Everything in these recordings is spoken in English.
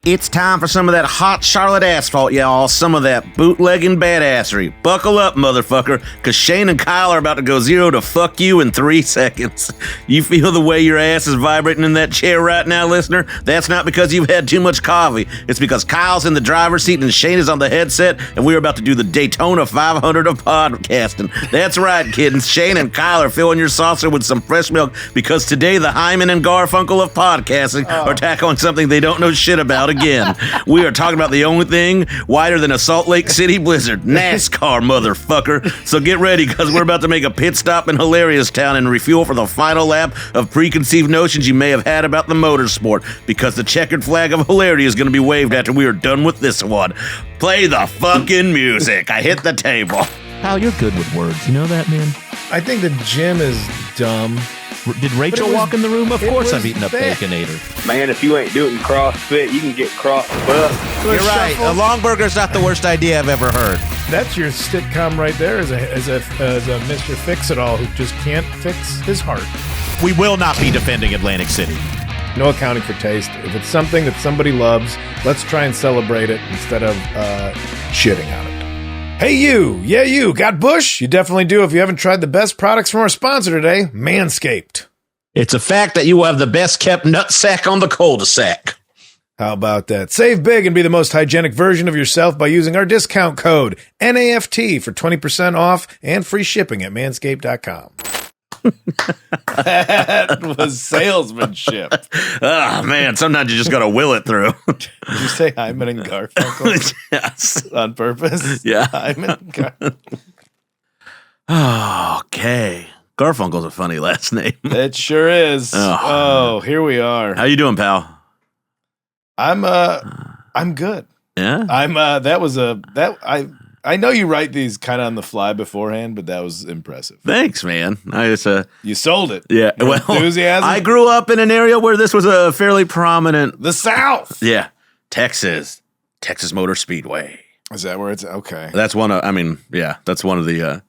It's time for some of that hot Charlotte asphalt, y'all. Some of that bootlegging badassery. Buckle up, motherfucker, because Shane and Kyle are about to go 0 to fuck you in 3 seconds. You feel the way your ass is vibrating in that chair right now, listener? That's not because you've had too much coffee. It's because Kyle's in the driver's seat and Shane is on the headset, and we're about to do the Daytona 500 of podcasting. That's right, kids. Shane and Kyle are filling your saucer with some fresh milk because today the Hyman and Garfunkel of podcasting are tackling something they don't know shit about again. We are talking about the only thing wider than a Salt Lake City blizzard, NASCAR, motherfucker. So get ready, because we're about to make a pit stop in Hilarious Town and refuel for the final lap of preconceived notions you may have had about the motorsport, because the checkered flag of hilarity is going to be waved after we are done with this one. Play the fucking music. I hit the table. Pal, you're good with words. You know that, man? I think the gym is dumb. Did Rachel walk in the room? Of course I've eaten a Baconator. Man, if you ain't doing CrossFit, you can get CrossFit. You're right. A long burger's not the worst idea I've ever heard. That's your sitcom right there, as a Mr. Fix-It-All who just can't fix his heart. We will not be defending Atlantic City. No accounting for taste. If it's something that somebody loves, let's try and celebrate it instead of shitting on it. Hey, you. Yeah, you. Got Bush? You definitely do if you haven't tried the best products from our sponsor today, Manscaped. It's a fact that you will have the best kept nutsack on the cul-de-sac. How about that? Save big and be the most hygienic version of yourself by using our discount code NAFT for 20% off and free shipping at manscaped.com. That was salesmanship. Oh, man. Sometimes you just got to will it through. Did you say Hyman and Garfunkel? Yes. On purpose? Yeah. Hyman and Garfunkel. Okay. Garfunkel's a funny last name. It sure is. Oh, here we are. How you doing, pal? I'm good. Yeah? I know you write these kind of on the fly beforehand, but that was impressive. Thanks, man. You sold it. Yeah. Your enthusiasm. I grew up in an area where this was a fairly prominent. The South. Yeah. Texas Motor Speedway. Is that where it's okay? That's one of the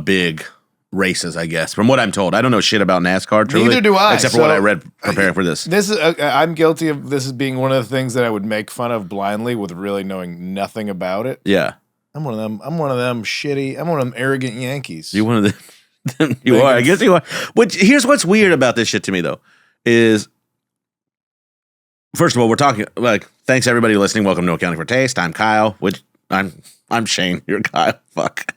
big races, I guess, from what I'm told. I don't know shit about NASCAR, truly. Neither do I. Except for what I read preparing for this. This is I'm guilty of this as being one of the things that I would make fun of blindly with really knowing nothing about it. Yeah. I'm one of them shitty. I'm one of them arrogant Yankees. You one of them. You are. I guess you are. Here's what's weird about this shit to me, though, is first of all, we're talking thanks everybody listening. Welcome to Accounting for Taste. I'm Kyle. I'm Shane. You're Kyle. Fuck.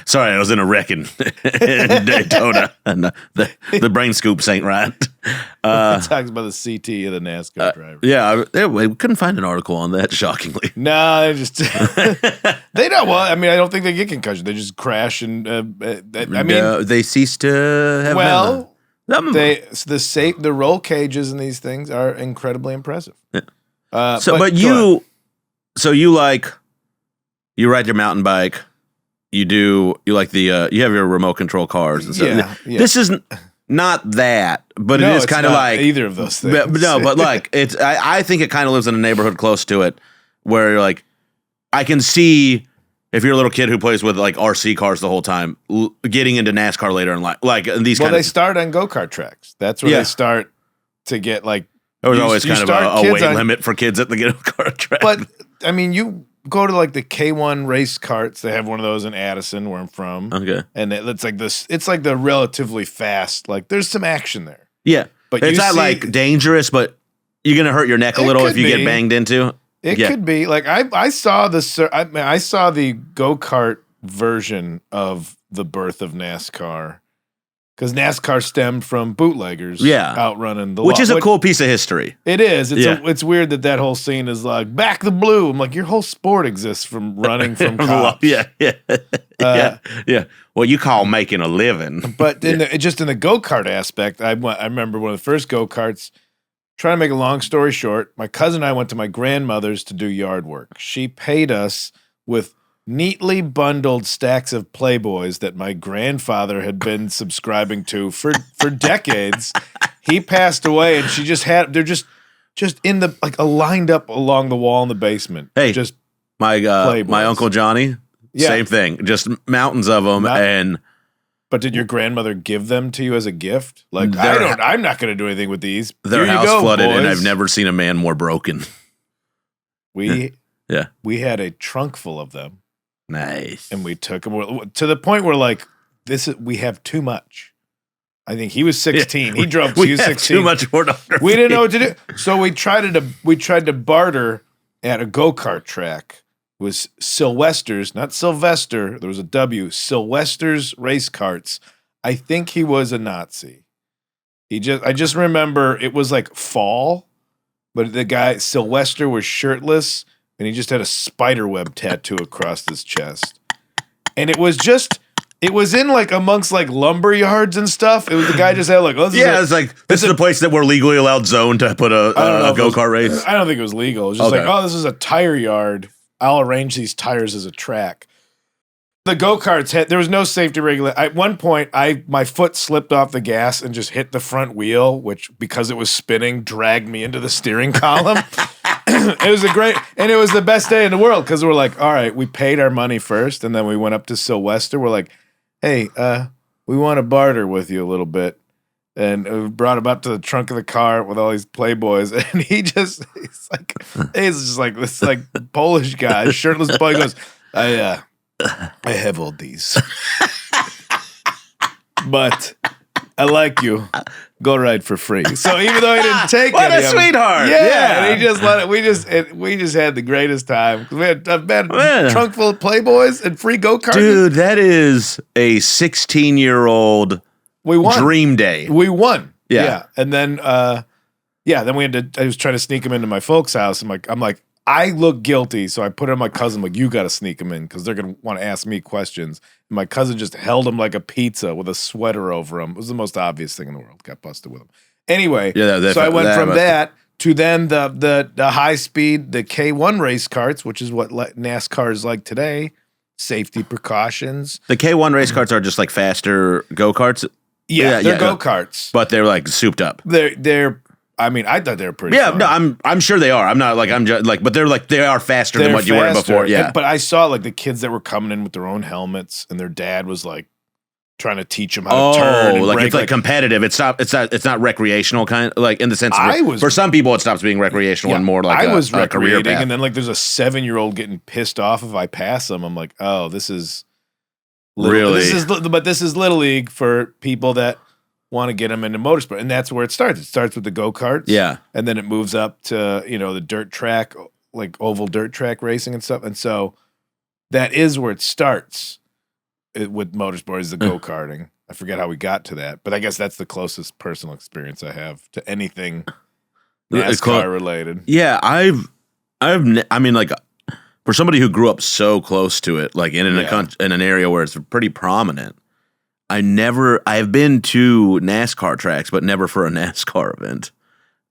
Sorry, I was in a wreck in Daytona, and the brain scoops ain't right. It talks about the CT of the NASCAR driver. Yeah, we couldn't find an article on that, shockingly. No, they just they don't. Well, I mean, I don't think they get concussion. They just crash, and they cease to have. Well, the roll cages in these things are incredibly impressive. Yeah. You ride your mountain bike. You have your remote control cars and stuff. Yeah. This is not that, but it is kind of like either of those things. I think it kind of lives in a neighborhood close to it where you're like, I can see if you're a little kid who plays with like RC cars the whole time, getting into NASCAR later in life. They start on go-kart tracks. That's where they start to get like. There was always kind of a weight limit for kids at the go-kart track. But I mean, you go to like the K1 race carts. They have one of those in Addison, where I'm from. Okay, and it's like this. It's like the relatively fast. Like there's some action there. Yeah, but it's not like dangerous. But you're gonna hurt your neck a little if you get banged into. It could be like I saw the go-kart version of the birth of NASCAR. Because NASCAR stemmed from bootleggers outrunning the law. Which is a cool piece of history. It is. It's weird that whole scene is like, back the blue. I'm like, your whole sport exists from running from cops. Yeah. Well, you call making a living. But in the go-kart aspect, I remember one of the first go-karts, trying to make a long story short, my cousin and I went to my grandmother's to do yard work. She paid us with neatly bundled stacks of Playboys that my grandfather had been subscribing to for decades. He passed away, and she just had they're just in the lined up along the wall in the basement. Hey, just my Uncle Johnny, same thing, just mountains of them, But did your grandmother give them to you as a gift? Like, I'm not going to do anything with these. Their Here you house go, flooded, boys. and I've never seen a man more broken. We had a trunk full of them. Nice. And we took them to the point where like we have too much. I think he was 16. He drove we have 16. too much pornography. We didn't know what to do. So we tried to barter at a go-kart track. It was Sylvester's, not Sylvester. There was a W. Sylvester's race carts. I think he was a Nazi. I just remember it was like fall, but the guy Sylvester was shirtless and he just had a spider web tattoo across his chest. And it was in like amongst like lumber yards and stuff. It was the guy just had like, it's like this is the place that we're legally allowed zone to put a go-kart race. I don't think it was legal. It was just like, this is a tire yard. I'll arrange these tires as a track. The go-karts there was no safety regulation. At one point, my foot slipped off the gas and just hit the front wheel, which because it was spinning, dragged me into the steering column. It was it was the best day in the world because we're like, all right, we paid our money first, and then we went up to Sylvester. We're like, hey, we want to barter with you a little bit. And we brought him up to the trunk of the car with all these Playboys, and he's just like this like Polish guy, shirtless boy. He goes, I have all these, but I like you. Go ride for free. So even though he didn't take what any a of them, sweetheart! yeah, and he just let it. We just had the greatest time. We had a trunk full of Playboys and free go-karts. Dude, that is a 16-year-old we won. Dream day. We won. Yeah. And then then we had to I was trying to sneak him into my folks' house. I'm like, I look guilty, so I put it on my cousin, like, you gotta sneak him in because they're gonna want to ask me questions. And my cousin just held him like a pizza with a sweater over him. It was the most obvious thing in the world. Got busted with him. Anyway, so I went from that to then the high speed, the K1 race carts, which is what NASCAR is like today. Safety precautions. The K1 race carts are just like faster go-karts. Yeah, they're go-karts. But they're like souped up. They're I mean, I thought they were pretty fun. No, I'm sure they are. I'm not like I'm just like, but they are faster than what you were before. Yeah. But I saw like the kids that were coming in with their own helmets and their dad was like trying to teach them how to turn. And like brake. it's like competitive. It's not recreational kind like in the sense of for some people it stops being recreational and more like I was a career path. And then like there's a 7-year-old getting pissed off if I pass them. I'm like, oh, this is really but this is Little League for people that want to get them into motorsport, and that's where it starts. It starts with the go-karts, and then it moves up to the dirt track, like oval dirt track racing and stuff. And so that is where it starts with motorsport is the go-karting. I forget how we got to that, but I guess that's the closest personal experience I have to anything NASCAR related. Yeah, I mean, like for somebody who grew up so close to it, like in an area where it's pretty prominent. I've been to NASCAR tracks, but never for a NASCAR event.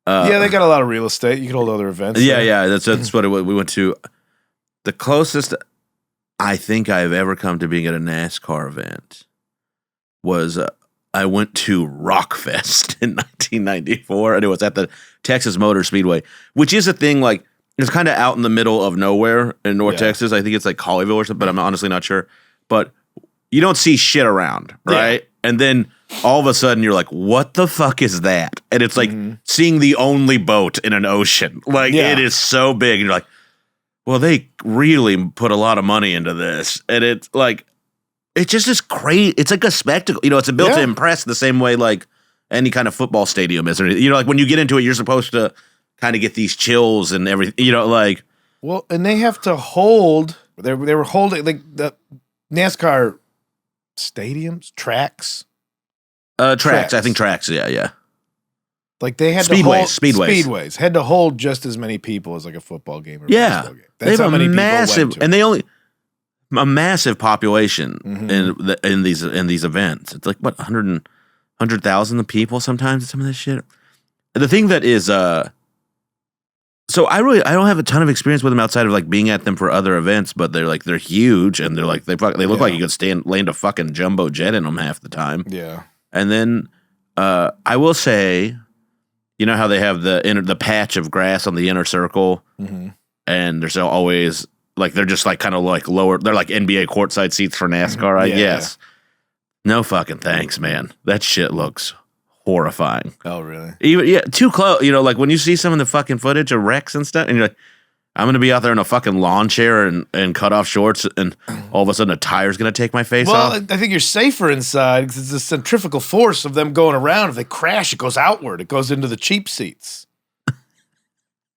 They got a lot of real estate. You could hold other events. Yeah, that's what we went to. The closest I think I've ever come to being at a NASCAR event was I went to Rockfest in 1994, and it was at the Texas Motor Speedway, which is a thing like it's kind of out in the middle of nowhere in North Texas. I think it's like Colleyville or something, but I'm honestly not sure. But you don't see shit around, right? Yeah. And then all of a sudden you're like, what the fuck is that? And it's like seeing the only boat in an ocean. Like it is so big. And you're like, well, they really put a lot of money into this. And it's like, it's just this crazy. It's like a spectacle. It's built to impress the same way like any kind of football stadium is. Like when you get into it, you're supposed to kind of get these chills and everything, like. Well, and they have to hold, they were holding like the NASCAR stadiums, tracks, I think tracks. Yeah. Like they had speedways had to hold just as many people as like a football game or a baseball game. That's how many massive, people went to. and they only a massive population in these events. It's like what 100,000 people sometimes. Some of this shit. The thing that is, so I don't have a ton of experience with them outside of like being at them for other events, but they're huge and they're like they look like you could land a fucking jumbo jet in them half the time. Yeah. And then I will say, you know how they have the patch of grass on the inner circle, and there's always like they're just like kind of like lower. They're like NBA courtside seats for NASCAR, I guess. No fucking thanks, man. That shit looks horrifying. Oh, really? Even too close. Like when you see some of the fucking footage of wrecks and stuff, and you're like, I'm gonna be out there in a fucking lawn chair and cut off shorts, and all of a sudden a tire's gonna take my face off. Well, I think you're safer inside because it's the centrifugal force of them going around. If they crash, it goes outward. It goes into the cheap seats.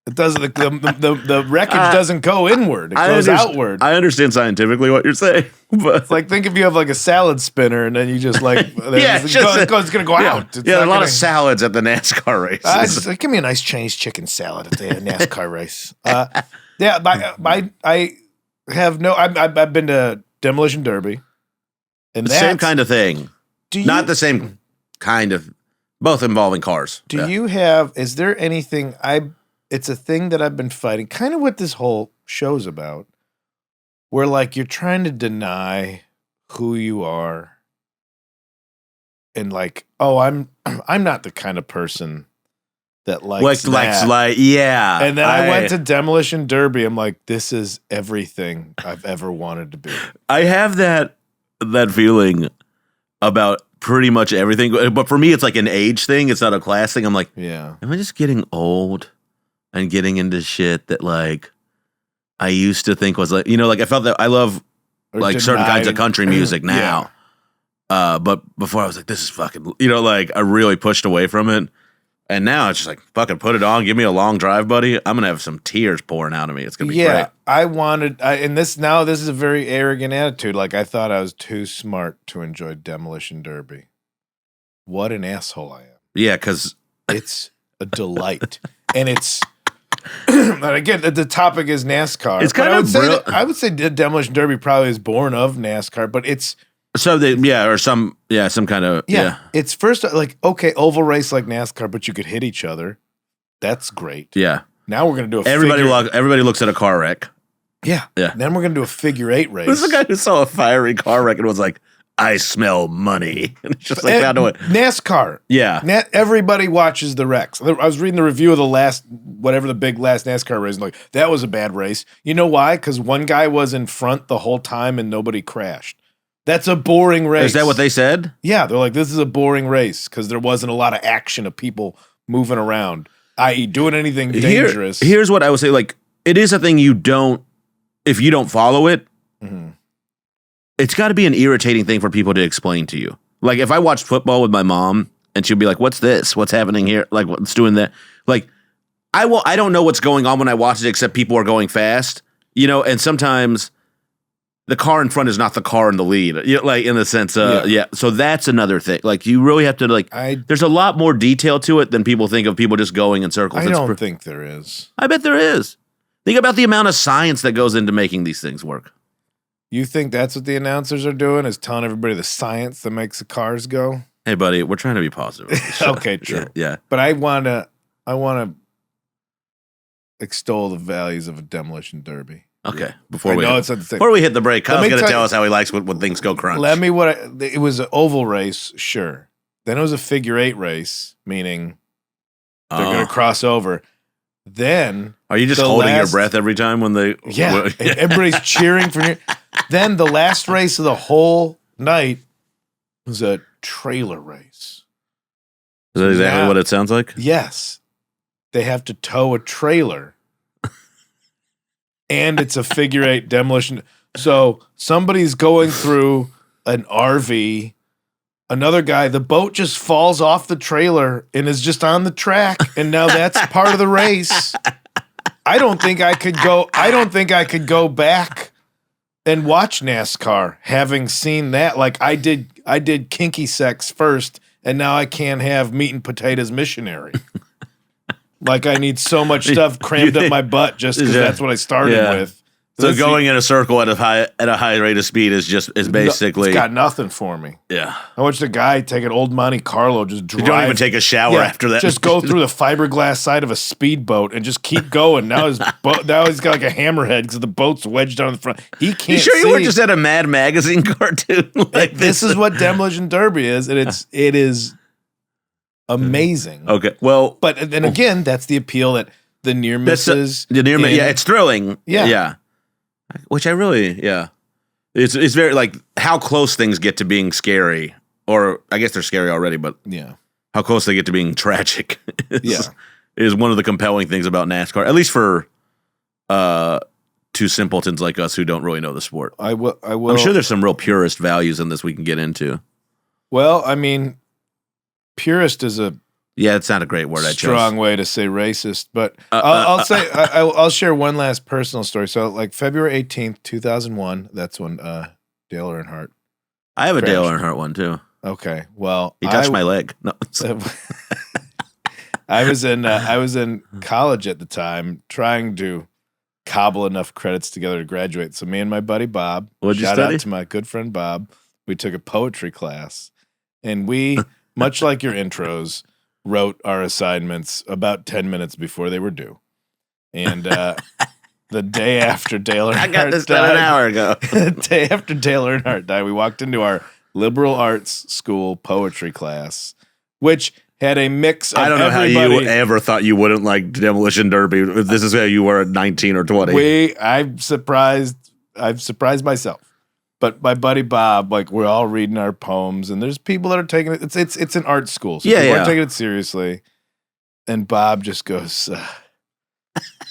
It doesn't. The wreckage doesn't go inward. It goes outward. I understand scientifically what you're saying, but It's like, think if you have like a salad spinner and then you just like, it's going to go out. It's there are a lot of salads at the NASCAR races. Give me a nice Chinese chicken salad at the NASCAR race. I have no. I've been to Demolition Derby, and the same kind of thing. Not the same kind of. Both involving cars. Do you have? Is there anything It's a thing that I've been fighting, kind of what this whole show's about, where like you're trying to deny who you are, and like, oh, I'm not the kind of person that likes that. Yeah. And then I went to Demolition Derby. I'm like, this is everything I've ever wanted to be. I have that feeling about pretty much everything, but for me, it's like an age thing. It's not a class thing. I'm like, yeah, am I just getting old? And getting into shit that like I used to think was like, like I felt that I love like certain kinds of country music now. Yeah. But before I was like, this is fucking, like I really pushed away from it. And now it's just like, fucking put it on. Give me a long drive, buddy. I'm going to have some tears pouring out of me. It's going to be great. This is a very arrogant attitude. Like I thought I was too smart to enjoy Demolition Derby. What an asshole I am. Yeah. Cause it's a delight. And it's, and again, the topic is NASCAR. It's kind of I would say Demolition Derby probably is born of NASCAR, but it's some kind of It's first like okay, oval race like NASCAR, but you could hit each other. That's great. Yeah. Now we're gonna do everybody looks at a car wreck. Yeah. Then we're gonna do a figure 8 race. This is a guy who saw a fiery car wreck and was like, I smell money. And it's just like that. NASCAR. Yeah. Everybody watches the wrecks. I was reading the review of the last NASCAR race, and like, that was a bad race. You know why? Because one guy was in front the whole time and nobody crashed. That's a boring race. Is that what they said? Yeah. They're like, this is a boring race because there wasn't a lot of action of people moving around, i.e. doing anything dangerous. Here's what I would say. Like, it is a thing if you don't follow it, it's got to be an irritating thing for people to explain to you. Like if I watched football with my mom and she'd be like, what's this? What's happening here? Like what's doing that? Like I don't know what's going on when I watch it except people are going fast, and sometimes the car in front is not the car in the lead, like in the sense so that's another thing. Like you really have to there's a lot more detail to it than people think of people just going in circles. I don't think there is. I bet there is. Think about the amount of science that goes into making these things work. You think that's what the announcers are doing, is telling everybody the science that makes the cars go? Hey, buddy, we're trying to be positive. Okay, true. Yeah. But I want to extol the values of a Demolition Derby. Okay. Before we hit the break, Kyle's going to tell us how he likes when things go crunch. It was an oval race, sure. Then it was a figure 8 race, meaning they're going to cross over. Then are you just holding your breath every time when they? Yeah, everybody's cheering for you. Then the last race of the whole night was a trailer race. Is that exactly what it sounds like? Yes, they have to tow a trailer, and it's a figure 8 demolition. So somebody's going through an RV. Another guy, the boat just falls off the trailer and is just on the track, and now that's part of the race. I don't think I could go back and watch NASCAR having seen that. Like I did kinky sex first, and now I can't have meat and potatoes missionary. Like I need so much stuff crammed up my butt just because that's what I started with. So going in a circle at a high rate of speed is basically it's got nothing for me. Yeah, I watched a guy take an old Monte Carlo, just drive. You don't even take a shower after that. Just go through the fiberglass side of a speedboat and just keep going. Now he's got like a hammerhead because the boat's wedged on the front. He can't. You sure you weren't just at a Mad Magazine cartoon? This is what Demolition Derby is, and it is amazing. Okay, well, but then again, that's the appeal that the near misses. Yeah, it's thrilling. Yeah. Which I really, It's very like how close things get to being scary, or I guess they're scary already, but how close they get to being tragic is one of the compelling things about NASCAR, at least for two simpletons like us who don't really know the sport. I will. I'm sure there's some real purist values in this we can get into. Well, I mean, purist is a it's not a great word. Strong way to say racist, but I'll share one last personal story. So, like February 18th, 2001, that's when Dale Earnhardt. I have a Dale Earnhardt one too. Okay, well, he touched my leg. No. I was in college at the time, trying to cobble enough credits together to graduate. So me and my buddy Bob, shout out to my good friend Bob, we took a poetry class, and we, much like your intros, wrote our assignments about 10 minutes before they were due. And the day after Dale Earnhardt I got this done an hour ago. The day after Dale Earnhardt died, we walked into our liberal arts school poetry class, which had a mix of I don't know everybody. how you ever thought you wouldn't like Demolition Derby. This is how you were at 19 or 20. I've surprised myself. But my buddy Bob, like, we're all reading our poems, and there's people that are taking it. It's an art school, so people are taking it seriously. And Bob just goes,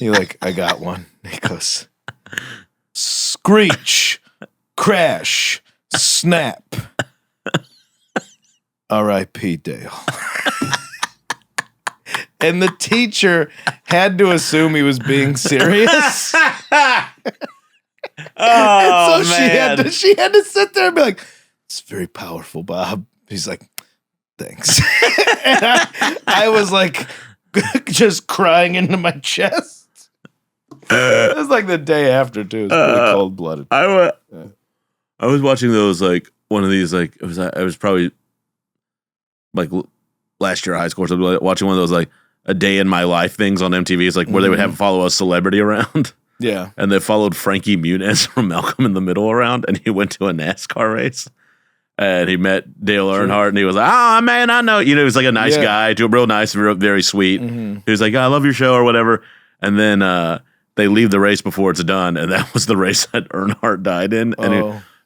I got one. He goes, screech, crash, snap. R.I.P. Dale. And the teacher had to assume he was being serious. Oh, and so she had to sit there and be like, "It's very powerful, Bob." He's like, "Thanks." And I was like, just crying into my chest. It was like the day after too. It was pretty cold blooded. I was watching those like one of these like it was probably like last year high school or something. Watching one of those like a day in my life things on MTV. It's like where they would have follow a celebrity around. Yeah. And they followed Frankie Muniz from Malcolm in the Middle around, and he went to a NASCAR race. And he met Dale Earnhardt, and he was like, "Oh, man, I know." You know, he was like a nice guy, real nice, very sweet. Mm-hmm. He was like, "I love your show," or whatever. And then they leave the race before it's done, and that was the race that Earnhardt died in.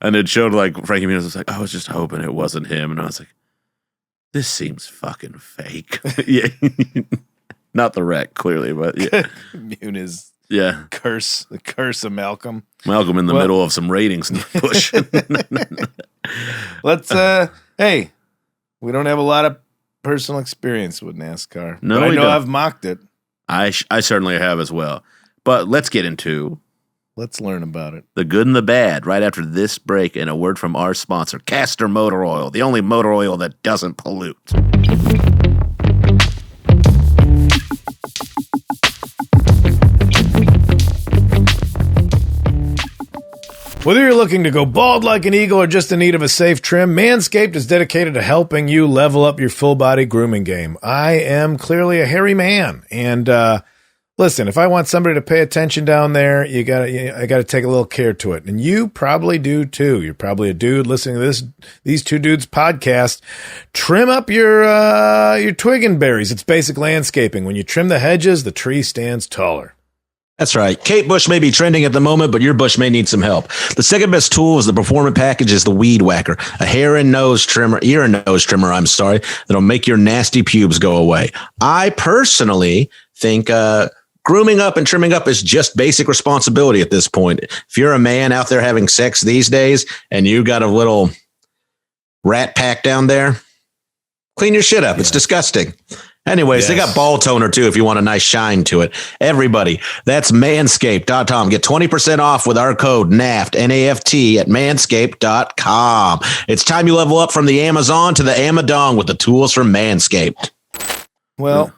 And it showed like Frankie Muniz was like, "I was just hoping it wasn't him." And I was like, "This seems fucking fake." Yeah. Not the wreck, clearly, but yeah. Muniz. Yeah. The curse of Malcolm. Malcolm in the middle of some ratings push. Let's, hey, we don't have a lot of personal experience with NASCAR. No, but I know don't. I've mocked it. I certainly have as well. But let's get into... Let's learn about it. The good and the bad right after this break and a word from our sponsor, Castor Motor Oil, the only motor oil that doesn't pollute. Whether you're looking to go bald like an eagle or just in need of a safe trim, Manscaped is dedicated to helping you level up your full-body grooming game. I am clearly a hairy man, and listen, if I want somebody to pay attention down there, I gotta take a little care to it, and you probably do too. You're probably a dude listening to these two dudes podcast. Trim up your twig and berries. It's basic landscaping. When you trim the hedges, the tree stands taller. That's right. Kate Bush may be trending at the moment, but your bush may need some help. The second best tool is the Performant package is the Weed Whacker, a ear and nose trimmer, that'll make your nasty pubes go away. I personally think grooming up and trimming up is just basic responsibility at this point. If you're a man out there having sex these days and you got a little rat pack down there, clean your shit up. Yeah. It's disgusting. Anyways, They got ball toner too if you want a nice shine to it. Everybody, that's manscaped.com. Get 20% off with our code NAFT, N-A-F-T, at manscaped.com. It's time you level up from the Amazon to the Amadong with the tools from Manscaped. Well,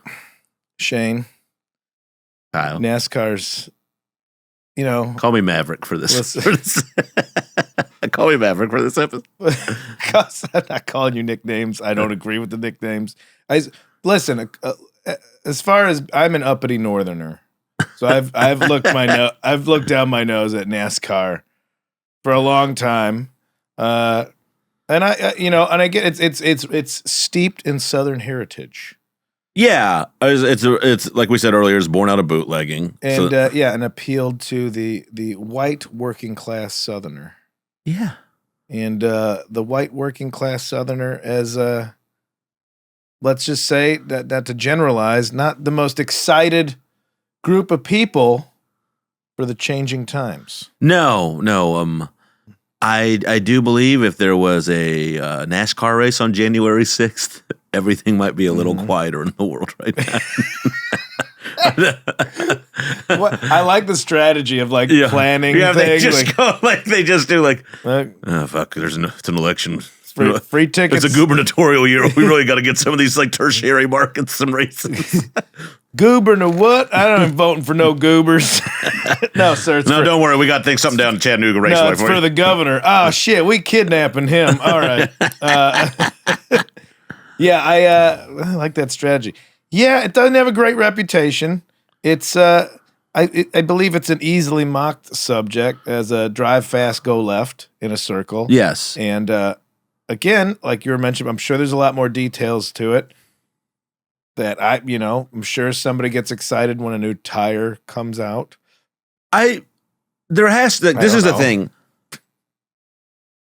Shane, Kyle. NASCAR's, Call me Maverick for this. Call me Maverick for this episode. Because I'm not calling you nicknames. I don't agree with the nicknames. Listen, as far as I'm an uppity northerner, so I've looked down my nose at NASCAR for a long time, and I get it's steeped in Southern heritage. Yeah, it's like we said earlier, it's born out of bootlegging, and and appealed to the white working class Southerner. Yeah. And the white working class Southerner as let's just say that to generalize, not the most excited group of people for the changing times. No. I do believe if there was a NASCAR race on January 6th, everything might be a little quieter in the world right now. I like the strategy of planning. Yeah, they thing, just go they just do oh fuck, it's an election. Free tickets. It's a gubernatorial year. We really got to get some of these tertiary markets some races. Goober what? I don't am voting for no goobers. No, sir. Don't worry. We got something down to Chattanooga Raceway. No, it's for the governor. Oh shit, we kidnapping him. All right. Yeah, I like that strategy. Yeah, it doesn't have a great reputation. It's I believe it's an easily mocked subject as a drive fast, go left in a circle. Yes, and again, like you were mentioning, I'm sure there's a lot more details to it. That I'm sure somebody gets excited when a new tire comes out. There has to. This is the thing.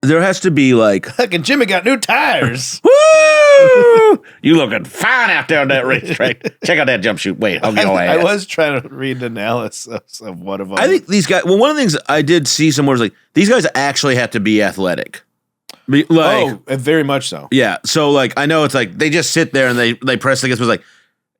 There has to be fucking Jimmy got new tires. Woo! You looking fine out there on that racetrack. Check out that jump shoot. Wait, I'll get your ass. I was trying to read an analysis of one of them. I think these guys. Well, one of the things I did see somewhere was these guys actually have to be athletic. Very much so. Yeah. So I know it's they just sit there and they press the gas.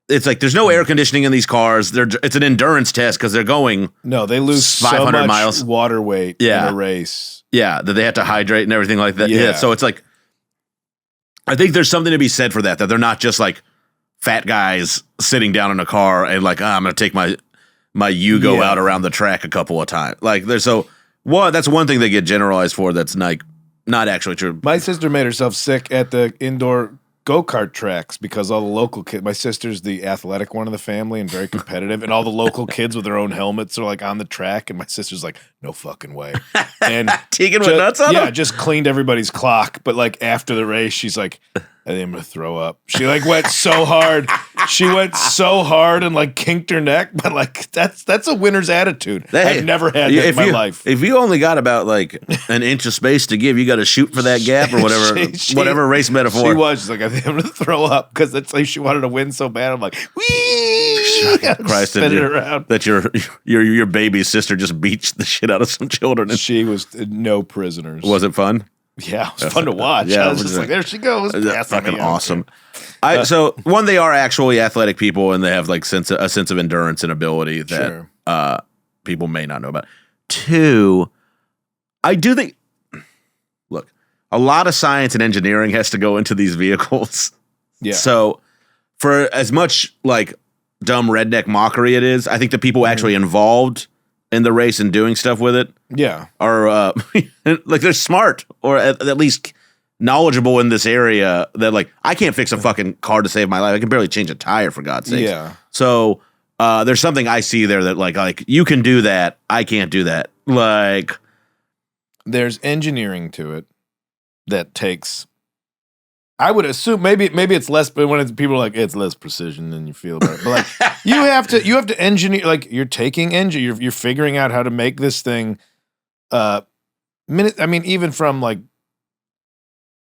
It's there's no air conditioning in these cars. It's an endurance test because they're going. No, they lose 500 so much miles water weight in a race. Yeah, that they have to hydrate and everything like that. Yeah. So it's I think there's something to be said for that they're not just fat guys sitting down in a car and I'm going to take my Yugo out around the track a couple of times. That's one thing they get generalized for. That's not actually true. My sister made herself sick at the indoor go-kart tracks because all the local kids, my sister's the athletic one of the family and very competitive, and all the local kids with their own helmets are on the track, and my sister's no fucking way. And Tegan went nuts on them? Just cleaned everybody's clock, but after the race, she's I think I'm gonna throw up. She went so hard. She went so hard and kinked her neck, but that's a winner's attitude. I've never had that in my life. If you only got about an inch of space to give, you got to shoot for that gap or whatever. Whatever race metaphor. She was. She's I think I'm gonna throw up because it's she wanted to win so bad. I'm wee! Christ, spinning around. That your baby's sister just beat the shit out of some children. And she was no prisoners. Was it fun? Yeah, it was fun to watch. Yeah, I was just there she goes. That's fucking awesome. So one, they are actually athletic people, and they have a sense of endurance and ability that people may not know about. Two, I do think. Look, a lot of science and engineering has to go into these vehicles. Yeah. So for as much dumb redneck mockery it is, I think the people actually involved in the race and doing stuff with it are they're smart or at least knowledgeable in this area that I can't fix a fucking car to save my life. I can barely change a tire for God's sake. Yeah. So there's something I see there that you can do that. I can't do that. There's engineering to it that takes. I would assume maybe it's less, but when people are it's less precision than you feel about it. But you have to engineer, you're taking you're figuring out how to make this thing. Even from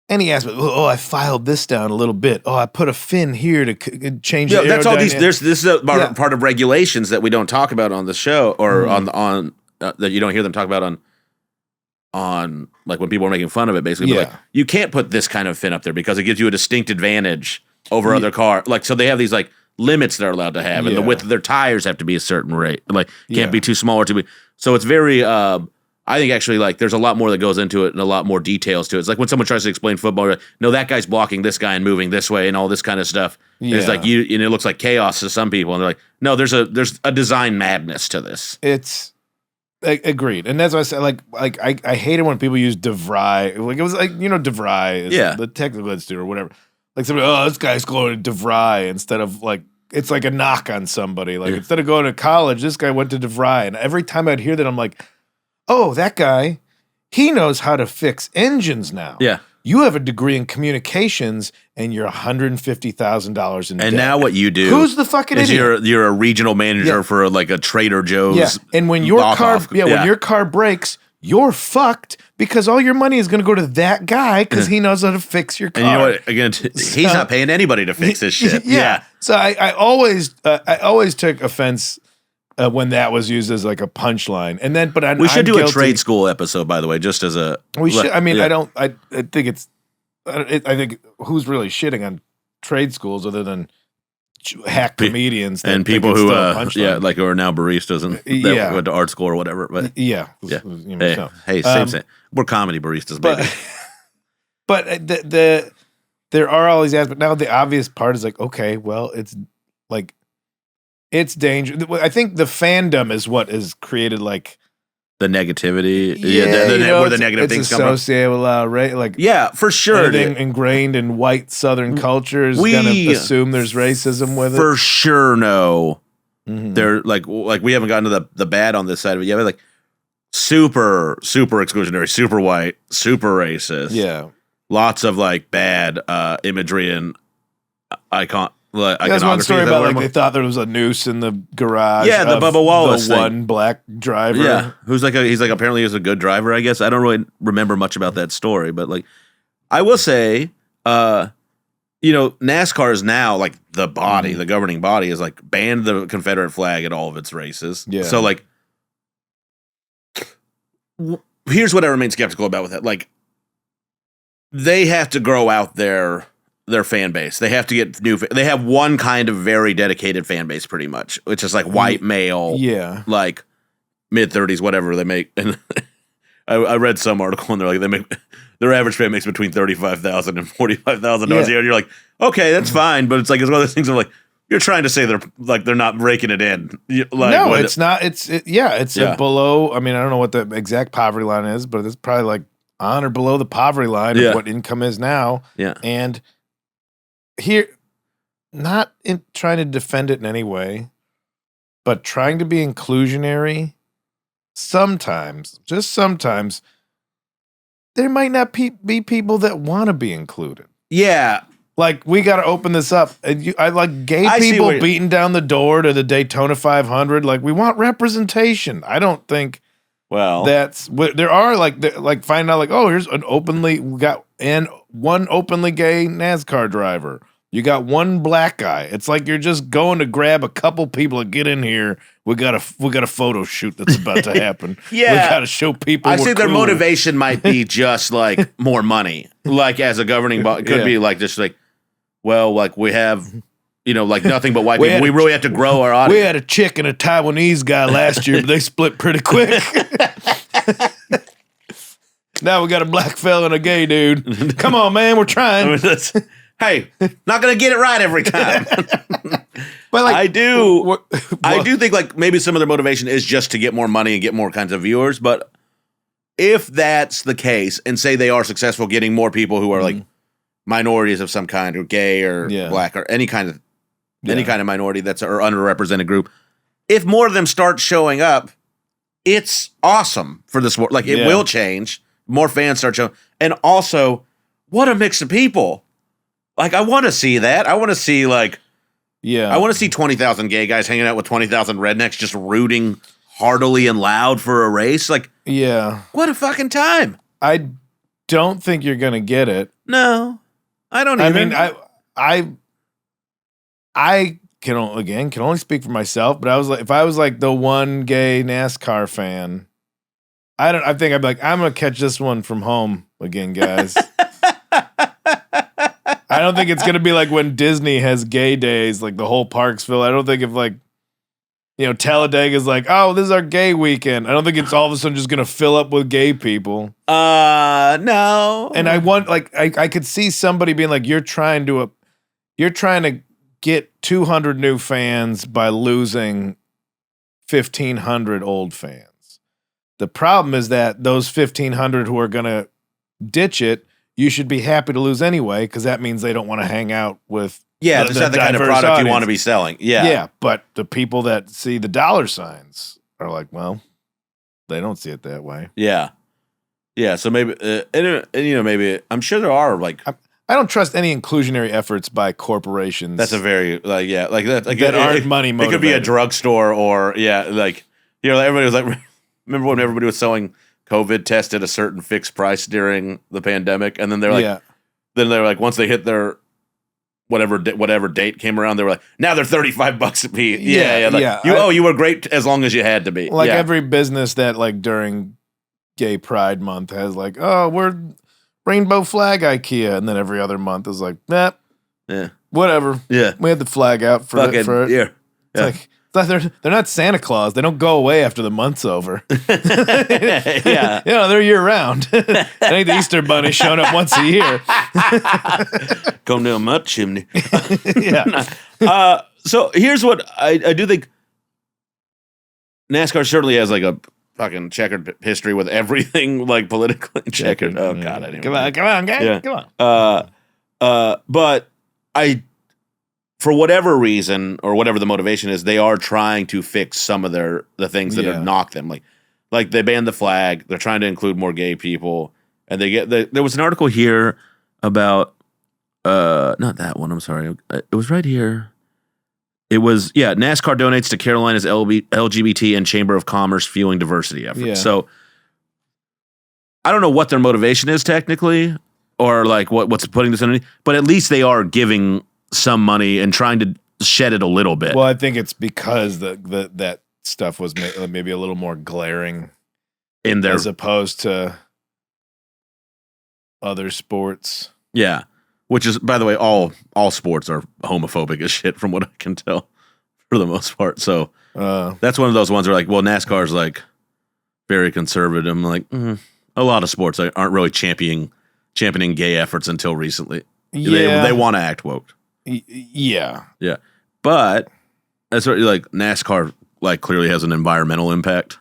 any aspect. Oh, I filed this down a little bit. Oh, I put a fin here to change. Yeah, that's all these. This is a part of regulations that we don't talk about on the show or on that you don't hear them talk about on when people are making fun of it, basically. But you can't put this kind of fin up there because it gives you a distinct advantage over other cars. So they have these limits they're allowed to have, and the width of their tires have to be a certain rate. Can't be too small or too big. So it's very. I think actually there's a lot more that goes into it and a lot more details to it. It's when someone tries to explain football, you're no, that guy's blocking this guy and moving this way and all this kind of stuff. Yeah. It's and it looks like chaos to some people, and they're no, there's a design madness to this. It's. Agreed, and that's why I said I hate it when people use DeVry. It was DeVry is the technical institute or whatever. Somebody, this guy's going to DeVry instead of it's a knock on somebody. Instead of going to college, this guy went to DeVry, and every time I'd hear that, I'm oh, that guy, he knows how to fix engines now. Yeah. You have a degree in communications, and you're $150,000 in debt. And now what you do? Who's the fucking idiot? You're a regional manager for a Trader Joe's. Yeah, and when your car breaks, you're fucked because all your money is going to go to that guy because he knows how to fix your car. And you know what? Again, he's not paying anybody to fix this shit. Yeah. So I always took offense when that was used as like a punchline. And then, but we should do a trade school episode, by the way, just as a. We should. I mean, I think it's. I think who's really shitting on trade schools other than hack comedians and people who like who are now baristas and that went to art school or whatever. But hey, same. We're comedy baristas, baby. But there are all these aspects. Now the obvious part is like, okay, well, it's like it's dangerous. I think the fandom is what has created like the negativity, where the negative things come from. It's associated with right? Like, yeah, for sure. Anything ingrained in white Southern culture is going to assume there's racism with it. For sure, no. Mm-hmm. They're like we haven't gotten to the bad on this side of it yet. But like super exclusionary, super white, super racist. Yeah, lots of like bad imagery and icon. There's one story about like they thought there was a noose in the garage. Yeah, the Bubba Wallace the one black driver. Yeah, he's like apparently he's a good driver. I guess I don't really remember much about that story, but like I will say, NASCAR is now like the body, the governing body is like banned the Confederate flag at all of its races. Yeah. So like, here's what I remain skeptical about with that. Like, they have to grow out their fan base. They have to get they have one kind of very dedicated fan base pretty much, which is like white male, like mid-30s, whatever they make. And I read some article and they're like, their average fan makes between $35,000 and $45,000 a year. And you're like, okay, that's fine. But it's like, it's one of those things of like, you're trying to say they're not breaking it in. Like, no, it's not. It's below. I mean, I don't know what the exact poverty line is, but it's probably like on or below the poverty line of what income is now. Yeah. And here, not in trying to defend it in any way, but trying to be inclusionary. Sometimes, just sometimes, there might not be people that want to be included. Yeah. Like, we got to open this up. And I like gay people beating down the door to the Daytona 500. Like, we want representation. I don't think there are like finding out like, oh, here's one openly gay NASCAR driver. You got one black guy. It's like you're just going to grab a couple people to get in here. We got a photo shoot that's about to happen. We got to show people. I think their motivation might be just like more money. Like as a governing body, could be like just like, well, like we have, like nothing but white people. We really have to grow our audience. We had a chick and a Taiwanese guy last year, but they split pretty quick. Now we got a black fella and a gay dude. Come on, man, we're trying. Hey, not gonna get it right every time. But like, I do think like maybe some of their motivation is just to get more money and get more kinds of viewers. But if that's the case, and say they are successful getting more people who are like minorities of some kind, or gay or black or any kind of minority that's or underrepresented group, if more of them start showing up, it's awesome for the sport. Like it will change. More fans start showing, and also what a mix of people. Like, I want to see that. I want to see, I want to see 20,000 gay guys hanging out with 20,000 rednecks just rooting heartily and loud for a race. Like, what a fucking time. I don't think you're going to get it. No, I don't even. I mean, I can only speak for myself, but if I was like the one gay NASCAR fan, I think I'd be like, I'm going to catch this one from home again, guys. I don't think it's going to be like when Disney has gay days, like the whole park's filled. I don't think if Talladega's like, oh, this is our gay weekend. I don't think it's all of a sudden just going to fill up with gay people. No. And I want, I could see somebody being like, you're trying to get 200 new fans by losing 1,500 old fans. The problem is that those 1,500 who are going to ditch it, you should be happy to lose anyway, because that means they don't want to hang out with that's not the kind of product audience you want to be selling. Yeah, but the people that see the dollar signs are like, well, they don't see it that way. Yeah. So maybe, maybe I'm sure there are like. I don't trust any inclusionary efforts by corporations. That's a very that aren't money motivated. It could be a drugstore or everybody was like, remember when everybody was selling COVID test at a certain fixed price during the pandemic, and then they're like, once they hit their whatever date came around, they were like, now they're $35 a piece. You were great as long as you had to be. Like every business that like during Gay Pride Month has like, oh, we're rainbow flag IKEA, and then every other month is like, whatever. Yeah, we had the flag out for it. It's like they're not Santa Claus. They don't go away after the month's over. They're year round. It ain't the Easter Bunny showing up once a year. Come down my chimney. Yeah. So here's what I do think. NASCAR certainly has like a fucking checkered history with everything, like politically checkered. Oh God, I didn't. Come on, guys. Yeah. Come on. But for whatever reason or whatever the motivation is, they are trying to fix some of the things that have knocked them. Like they banned the flag. They're trying to include more gay people, and there was an article here about not that one. I'm sorry. It was right here. It was NASCAR donates to Carolina's LGBT and Chamber of Commerce fueling diversity efforts. Yeah. So I don't know what their motivation is technically, or like what's putting this underneath, but at least they are giving some money and trying to shed it a little bit. Well, I think it's because that stuff was maybe a little more glaring in there as opposed to other sports. Yeah, which is, by the way, all sports are homophobic as shit from what I can tell for the most part. So that's one of those ones where like, well, NASCAR is like very conservative. I'm like, a lot of sports aren't really championing gay efforts until recently. Yeah, they want to act woke. Yeah. But that's what like NASCAR like clearly has an environmental impact.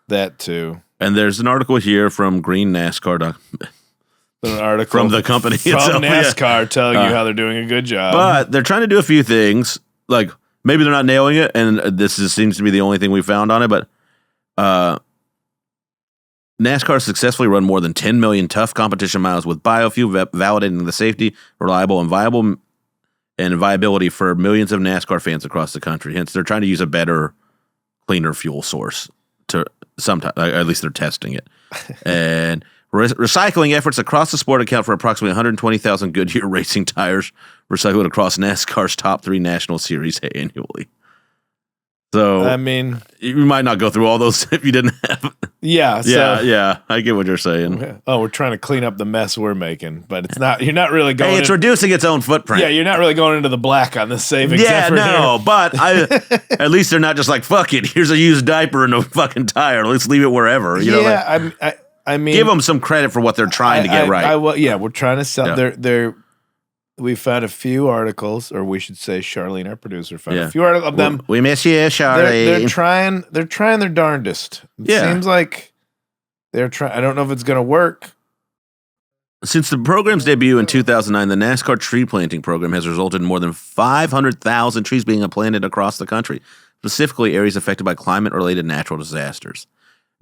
That too. And there's an article here from Green NASCAR. An article from the company from itself, NASCAR telling you how they're doing a good job. But they're trying to do a few things. Like maybe they're not nailing it, and this seems to be the only thing we found on it. But NASCAR successfully run more than 10 million tough competition miles with biofuel, validating the safety, reliable, and viability for millions of NASCAR fans across the country. Hence, they're trying to use a better, cleaner fuel source to sometimes, at least they're testing it. And recycling efforts across the sport account for approximately 120,000 Goodyear racing tires recycled across NASCAR's top 3 national series annually. So, I mean, you might not go through all those if you didn't have. Yeah. I get what you're saying. Oh, we're trying to clean up the mess we're making, but it's not. You're not really going. Hey, it's reducing its own footprint. Yeah, you're not really going into the black on this savings. Yeah, effort no, here. but at least they're not just like, fuck it. Here's a used diaper and a fucking tire. Let's leave it wherever. You know, I mean, give them some credit for what they're trying to get right. We're trying to sell. We found a few articles, or we should say, Charlene, our producer, found a few articles of them. We miss you, Charlene. They're trying their darndest. It seems like they're trying. I don't know if it's going to work. Since the program's debut in 2009, the NASCAR tree planting program has resulted in more than 500,000 trees being planted across the country, specifically areas affected by climate-related natural disasters.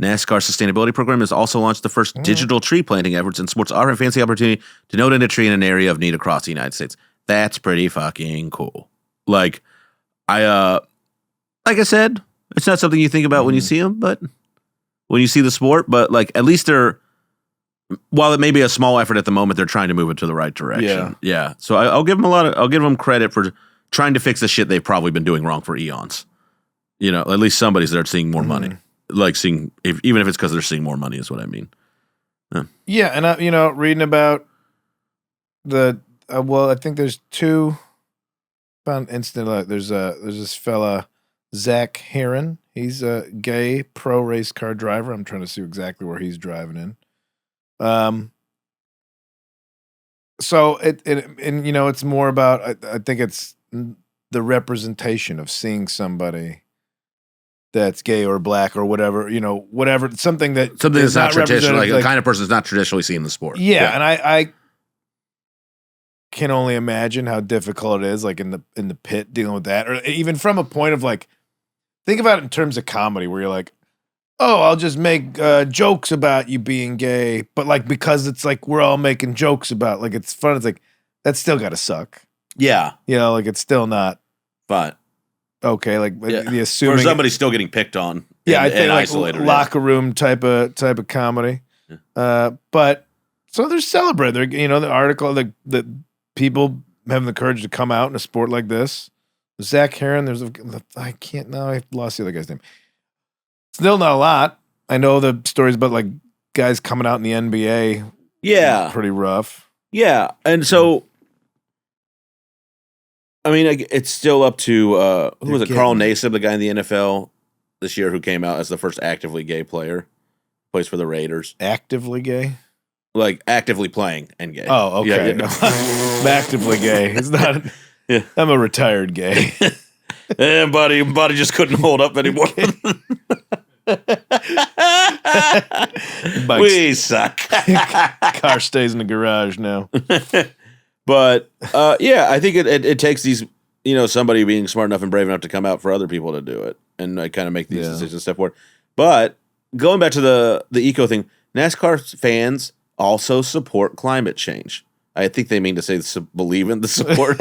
NASCAR's sustainability program has also launched the first digital tree planting efforts and sports our fancy opportunity to note in a tree in an area of need across the United States. That's pretty fucking cool. Like I said, it's not something you think about when you see them, but when you see the sport, but like at least while it may be a small effort at the moment, they're trying to move it to the right direction. Yeah. So I'll give them I'll give them credit for trying to fix the shit they've probably been doing wrong for eons. You know, at least somebody's there seeing more money. Like even if it's because they're seeing more money is what I mean. Yeah, and reading about I think there's two found instant. There's this fella Zach Heron. He's a gay pro race car driver. I'm trying to see exactly where he's driving in. So it's more about I think it's the representation of seeing somebody that's gay or black or whatever, something that's not traditional, like the kind of person that's not traditionally seen in the sport. Yeah. And I can only imagine how difficult it is, like in the pit dealing with that, or even from a point of like, think about it in terms of comedy where you're like, oh, I'll just make jokes about you being gay, but like, because it's like, we're all making jokes about, like, it's fun. It's like, that's still got to suck. Yeah. Like it's still not fun. okay, like Yeah. the assuming Or somebody's still getting picked on. Yeah, and, I think and like isolated. locker room type of comedy. But so they're celebrating. They're, the article that people having the courage to come out in a sport like this. Zach Heron, I lost the other guy's name. Still not a lot. I know the stories about like guys coming out in the NBA. Yeah. Pretty rough. Yeah. And so, I mean, it's still up to, who was it? Carl Nassib, the guy in the NFL this year who came out as the first actively gay player. Plays for the Raiders. Actively gay? Like actively playing and gay. Oh, okay. Yeah. I'm actively gay. It's not. Yeah. I'm a retired gay. And body just couldn't hold up anymore. We suck. Car stays in the garage now. But yeah, I think it takes these, somebody being smart enough and brave enough to come out for other people to do it and kind of make these decisions and step forward. But going back to the eco thing, NASCAR fans also support climate change. I think they mean to say believe in the support.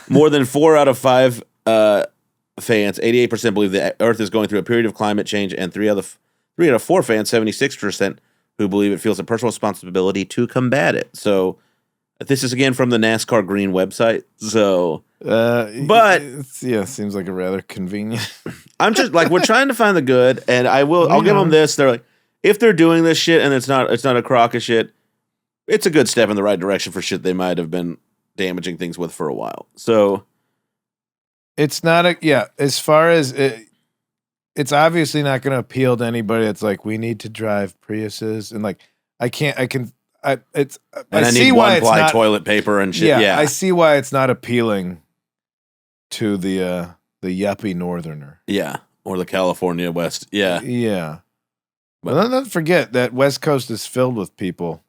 More than 4 out of 5 fans, 88% believe the Earth is going through a period of climate change, and 3 out of 4 fans, 76%, who believe it feels a personal responsibility to combat it. So this is again from the NASCAR Green website. So, but seems like a rather convenient. I'm just like, we're trying to find the good, and I'll give them this. They're like, if they're doing this shit and it's not a crock of shit, it's a good step in the right direction for shit they might have been damaging things with for a while. So it's not as far as it's obviously not going to appeal to anybody that's like, we need to drive Priuses and like, I need one ply toilet paper and shit. Yeah, I see why it's not appealing to the yuppie northerner. Yeah, or the California West. Yeah, yeah. But let's not forget that West Coast is filled with people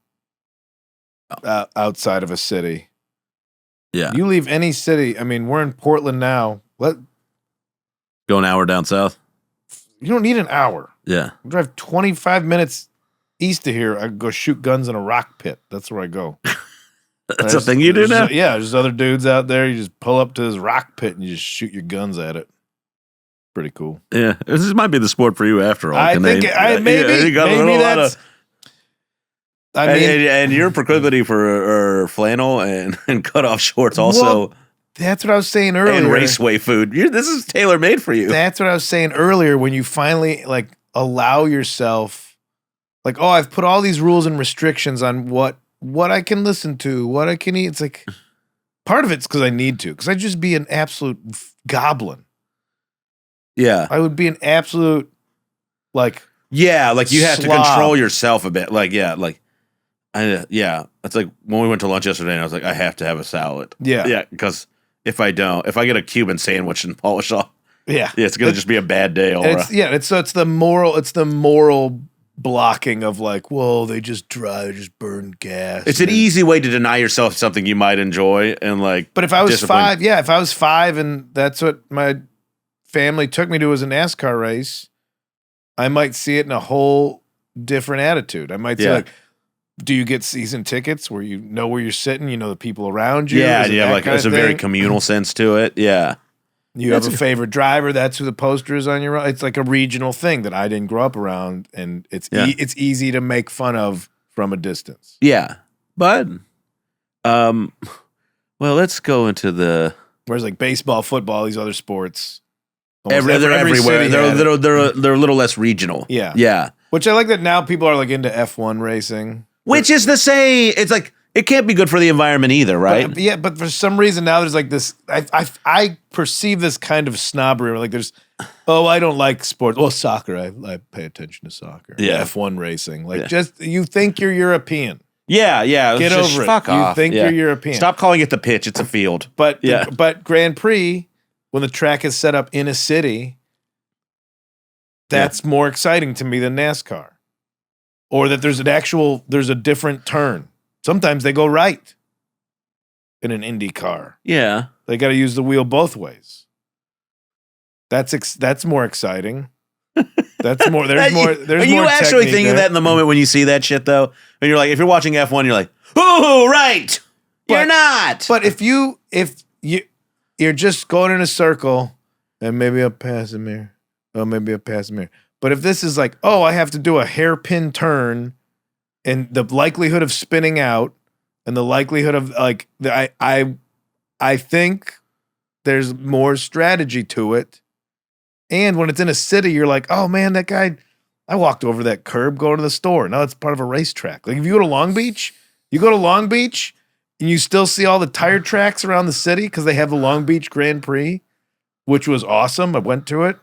outside of a city. Yeah, you leave any city. I mean, we're in Portland now. Go an hour down south. You don't need an hour. Yeah, Drive 25 minutes east of here. I go shoot guns in a rock pit. That's where I go. That's a thing you do now? Yeah, there's other dudes out there. You just pull up to this rock pit and you just shoot your guns at it. Pretty cool. Yeah, this might be the sport for you after all. Maybe that's. And your proclivity for flannel and cutoff shorts also. Well, that's what I was saying earlier. And raceway food. This is tailor made for you. That's what I was saying earlier. When you finally like allow yourself, like, oh, I've put all these rules and restrictions on what I can listen to, what I can eat. It's like part of it's because I need to, because I'd just be an absolute goblin. Yeah, I would be an absolute like. Yeah, like you have slob. To control yourself a bit. Like it's like when we went to lunch yesterday and I was like, I have to have a salad. Yeah, because if I get a Cuban sandwich and polish off, it's gonna just be a bad day. It's the moral blocking of like, well, they just burn gas. It's an easy way to deny yourself something you might enjoy and like. But if I was 5, if I was 5 and that's what my family took me to as a NASCAR race, I might see it in a whole different attitude. I might say like, do you get season tickets where you know where you're sitting, you know the people around you? Yeah, like there's a very communal sense to it. Yeah. You have a favorite driver, that's who the poster is on your own. It's like a regional thing that I didn't grow up around, and it's easy to make fun of from a distance. Yeah. But well, let's go into the whereas like baseball, football, these other sports. They're everywhere. They're a little less regional. Yeah. Yeah. Which I like that now people are like into F1 racing. Which is the same. It's like it can't be good for the environment either, right? But for some reason now there's like this. I perceive this kind of snobbery. Like there's, I don't like sports. Well, soccer. I pay attention to soccer. Yeah. F1 racing. Like just you think you're European. Yeah. Get over it. Fuck off. You think you're European. Stop calling it the pitch. It's a field. But Grand Prix, when the track is set up in a city, that's more exciting to me than NASCAR. Or that there's a different turn. Sometimes they go right in an Indy car. Yeah. They got to use the wheel both ways. That's more exciting. That's more. There's more. There's Are you more actually technique thinking there. that in the moment when you see that shit though? And you're like, if you're watching F1, you're like, "Ooh, right." You're not. But if you're just going in a circle, and maybe I'll pass a mirror. Oh, maybe I'll pass a mirror. But if this is like, oh, I have to do a hairpin turn, and the likelihood of spinning out, and the likelihood of like, I think there's more strategy to it. And when it's in a city, you're like, oh man, that guy, I walked over that curb going to the store. Now it's part of a racetrack. Like if you go to Long Beach, and you still see all the tire tracks around the city because they have the Long Beach Grand Prix, which was awesome. I went to it.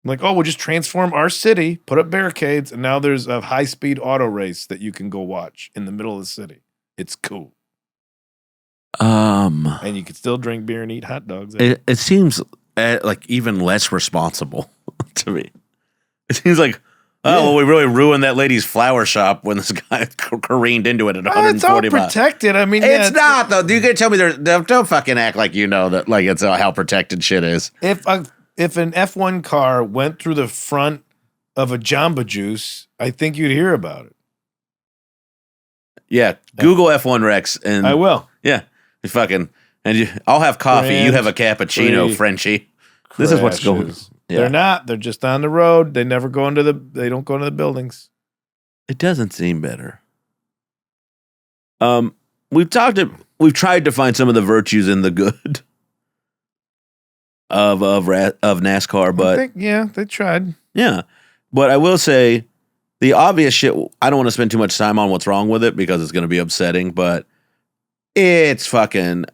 I'm like, oh, we'll just transform our city, put up barricades, and now there's a high-speed auto race that you can go watch in the middle of the city. It's cool. And you can still drink beer and eat hot dogs. It seems like even less responsible to me. It seems like, well, we really ruined that lady's flower shop when this guy careened into it at 140 it's all miles. protected. I mean, It's not, though. You can tell me don't fucking act like you know that, like it's how protected shit is. If an F1 car went through the front of a Jamba Juice, I think you'd hear about it. Yeah, Google F1 Rex, and I will. Yeah, I'll have coffee. You have a cappuccino, Frenchie. This is what's going on. Yeah. They're not. They're just on the road. They never go into they don't go into the buildings. It doesn't seem better. We've tried to find some of the virtues in the good of NASCAR, but they tried. Yeah, but I will say the obvious shit. I don't want to spend too much time on what's wrong with it because it's going to be upsetting, but it's fucking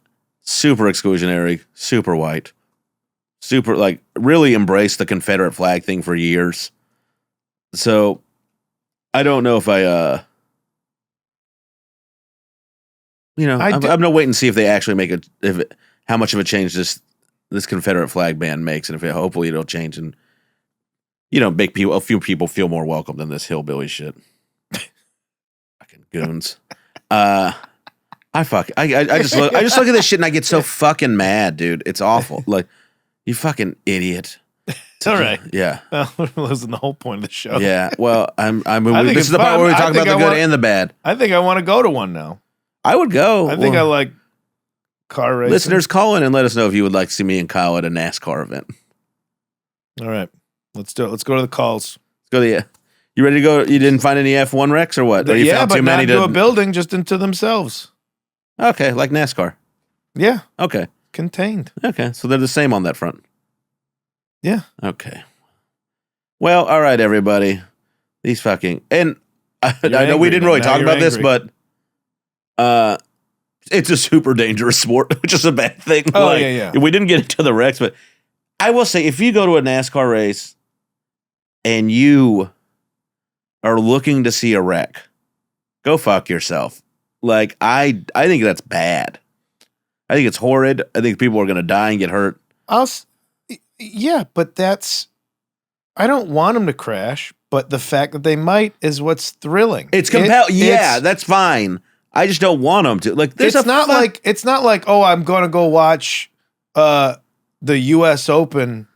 super exclusionary, super white, super like really embraced the Confederate flag thing for years. So I don't know if I'm gonna wait and see if they actually make how much of a change this Confederate flag ban makes, and if hopefully it'll change and make a few people feel more welcome than this hillbilly shit. Fucking goons. I just look at this shit and I get so fucking mad, dude. It's awful. Like, you fucking idiot. It's all right. Yeah. Well, we're losing the whole point of the show. Yeah. Well, this is the part where we talk about the good and the bad. I think I want to go to one now. I would go. I think I like car racing. Listeners, call in and let us know if you would like to see me and Kyle at a NASCAR event. All right. Let's do it. Let's go to the calls. Let's go to you ready to go? You didn't find any F1 wrecks or what? Or you found but too many not to a building, just into themselves. Okay, like NASCAR. Yeah. Okay. Contained. Okay, so they're the same on that front. Yeah. Okay. Well, all right, everybody. These fucking and I know we didn't really talk about this, but it's a super dangerous sport, which is a bad thing. Oh, yeah. We didn't get into the wrecks, but I will say if you go to a NASCAR race and you are looking to see a wreck, go fuck yourself. Like, I think that's bad. I think it's horrid. I think people are going to die and get hurt. Yeah, but I don't want them to crash, but the fact that they might is what's thrilling. It's compelling. Yeah, that's fine. I just don't want them to. Like, it's not like, oh, I'm going to go watch the U.S. Open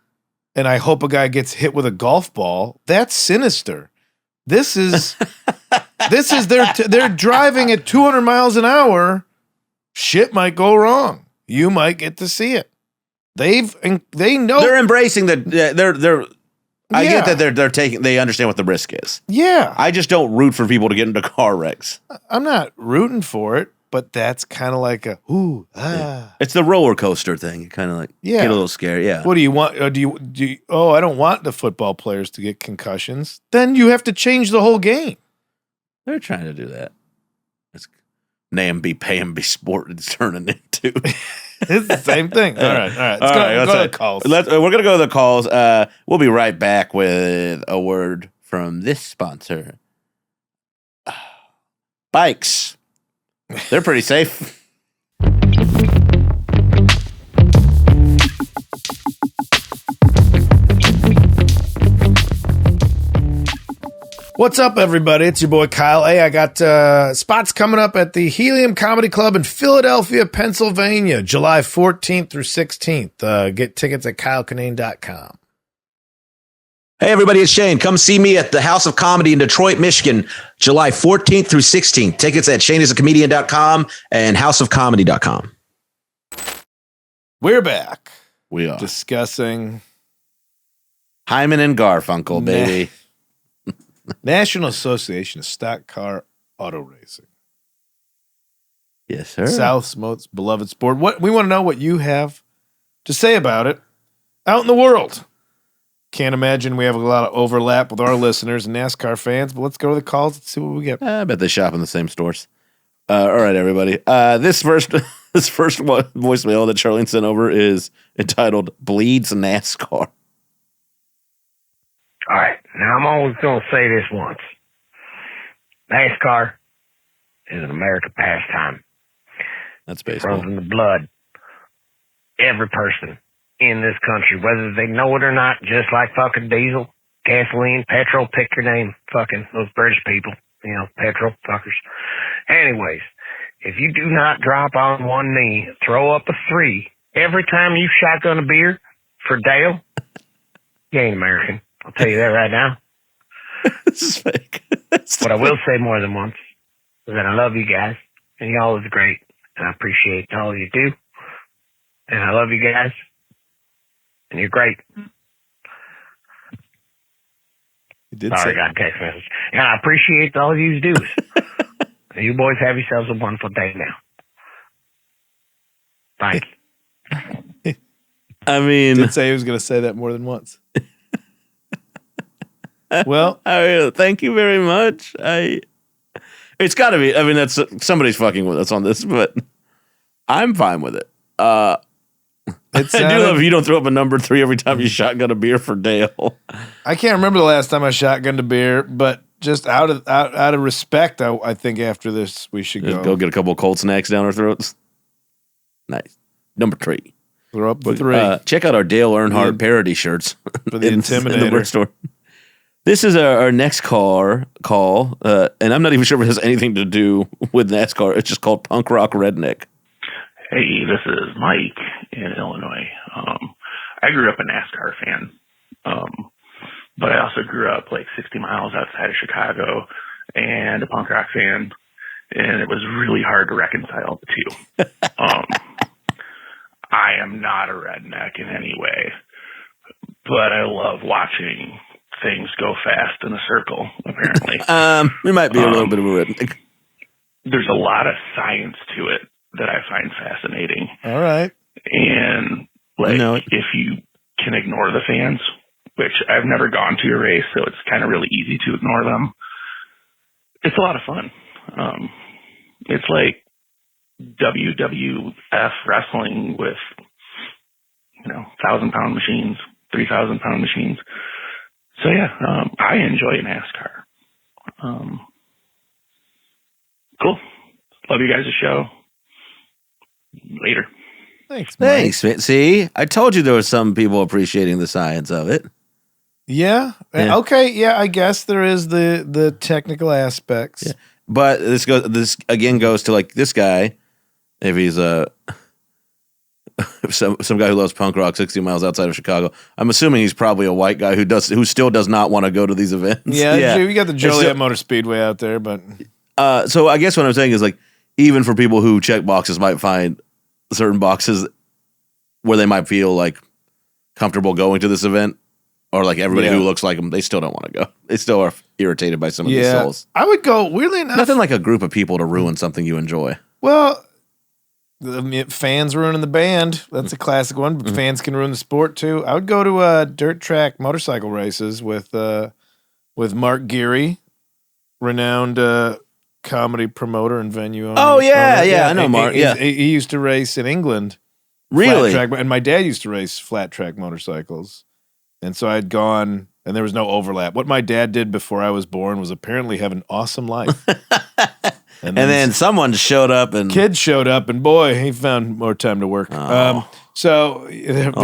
and I hope a guy gets hit with a golf ball. That's sinister. This is they're driving at 200 miles an hour. Shit might go wrong. You might get to see it. They know they're embracing they're I get that they understand what the risk is. Yeah. I just don't root for people to get into car wrecks. I'm not rooting for it, but that's kind of like It's the roller coaster thing. Kind of like get a little scary. Yeah. What do you want? Do you I don't want the football players to get concussions. Then you have to change the whole game. They're trying to do that. It's NAMB, pay sport is turning into. It's the same thing. All right. Let's go to the calls. We're going to go to the calls. We'll be right back with a word from this sponsor. Bikes. They're pretty safe. What's up, everybody? It's your boy Kyle. Hey, I got spots coming up at the Helium Comedy Club in Philadelphia, Pennsylvania, July 14th through 16th. Get tickets at kylekinane.com. Hey, everybody, it's Shane. Come see me at the House of Comedy in Detroit, Michigan, July 14th through 16th. Tickets at shaneisacomedian.com and houseofcomedy.com. We're back We are. discussing Hyman and Garfunkel, baby. National Association of Stock Car Auto Racing. Yes, sir. South's most beloved sport. What we want to know what you have to say about it out in the world. Can't imagine we have a lot of overlap with our listeners and NASCAR fans, but let's go to the calls and see what we get. I bet they shop in the same stores. All right, everybody. This first voicemail that Charlene sent over is entitled "Bleeds NASCAR." All right, now I'm always going to say this once. NASCAR is an American pastime. That's It baseball. runs in the blood. Every person in this country, whether they know it or not, just like fucking diesel, gasoline, petrol, pick your name, fucking those British people, petrol fuckers. Anyways, if you do not drop on one knee, throw up a 3 every time you shotgun a beer for Dale, you ain't American. I'll tell you that right now. This is fake. But I will say more than once is that I love you guys, and y'all is great, and I appreciate all you do, and I love you guys, and you're great. You did Sorry, say I got a text message. And I appreciate all you do. You boys have yourselves a wonderful day now. Thanks. I mean, did say he was going to say that more than once. Well, thank you very much. It's got to be. I mean, that's somebody's fucking with us on this, but I'm fine with it. I do love if you don't throw up a number 3 every time you shotgun a beer for Dale. I can't remember the last time I shotgunned a beer, but just out of respect, I think after this we should Go get a couple of cold snacks down our throats. Nice. Number 3. Throw up the 3. Check out our Dale Earnhardt parody shirts For the Intimidator. in the merch store. This is our next call, and I'm not even sure if it has anything to do with NASCAR. It's just called Punk Rock Redneck. Hey, this is Mike in Illinois. I grew up a NASCAR fan, but I also grew up like 60 miles outside of Chicago and a punk rock fan, and it was really hard to reconcile the two. I am not a redneck in any way, but I love watching things go fast in a circle, apparently. We might be a little bit of a redneck. There's a lot of science to it that I find fascinating. All right. And if you can ignore the fans, which I've never gone to a race, so it's kind of really easy to ignore them. It's a lot of fun. It's like WWF wrestling with, 1,000-pound machines, 3,000-pound machines. So yeah, I enjoy NASCAR. Cool. Love you guys' show. Later. Thanks, Mike. Thanks. See, I told you there were some people appreciating the science of it. Yeah. Yeah. Okay. Yeah. I guess there is the technical aspects. Yeah. But this again goes to like this guy, if he's some guy who loves punk rock 60 miles outside of Chicago. I'm assuming he's probably a white guy who still does not want to go to these events. Yeah. We got the Joliet Motor Speedway out there, but so I guess what I'm saying is like even for people who check boxes might find certain boxes where they might feel like comfortable going to this event, or like everybody who looks like them, they still don't want to go. They still are irritated by some of these souls. I would go, weirdly enough. Nothing like a group of people to ruin something you enjoy. Well, fans ruining the band. That's a classic one, but fans can ruin the sport too. I would go to dirt track motorcycle races with Mark Geary, renowned comedy promoter and venue owner. Oh, yeah, I know Mark. He used to race in England. Really? Flat track, and my dad used to race flat track motorcycles. And so I'd gone, and there was no overlap. What my dad did before I was born was apparently have an awesome life. And then someone showed up, and kid showed up, and boy, he found more time to work. Oh. So there's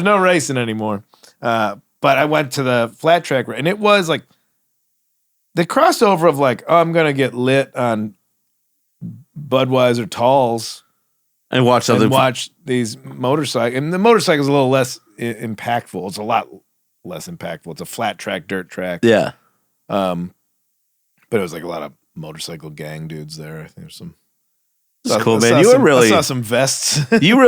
no racing anymore. But I went to the flat track, and it was like the crossover of like, oh, I'm gonna get lit on Budweiser Talls and watch these motorcycles. And the motorcycle's a little less impactful. It's a lot less impactful. It's a flat track, dirt track. Yeah. But it was like a lot of motorcycle gang dudes there. I think there's some It's cool, man. You were really. I saw some vests. You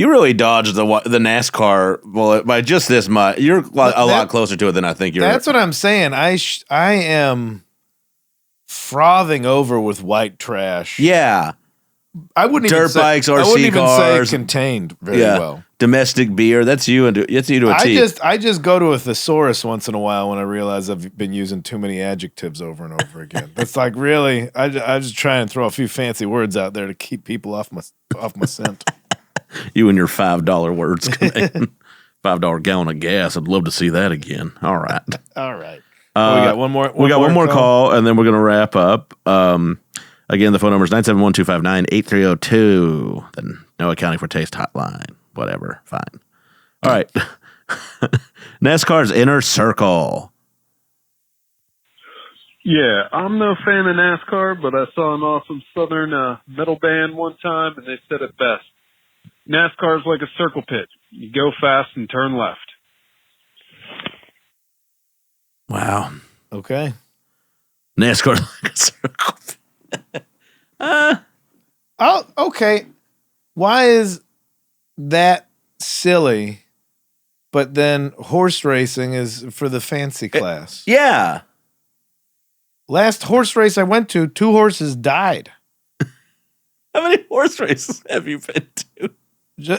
really dodged the NASCAR bullet by just this much. You're a lot closer to it than I think you're. That's what I'm saying. I am frothing over with white trash. Yeah. I wouldn't dirt even bikes, say, RC I wouldn't even cars, say contained very well. Domestic beer. That's you to a T. I just go to a thesaurus once in a while when I realize I've been using too many adjectives over and over again. It's like really, I just try and throw a few fancy words out there to keep people off my scent. You and your $5 words, $5 gallon of gas. I'd love to see that again. All right. All right. We got one more. We got one more call, and then we're gonna wrap up. Again, the phone number is 971-259-8302. Then no accounting for taste hotline. Whatever. Fine. All right. NASCAR's Inner Circle. Yeah, I'm no fan of NASCAR, but I saw an awesome Southern metal band one time, and they said it best. NASCAR is like a circle pit. You go fast and turn left. Wow. Okay. NASCAR like a circle. Okay. Why is that silly? But then horse racing is for the fancy class. Yeah. Last horse race I went to, 2 horses died. How many horse races have you been to?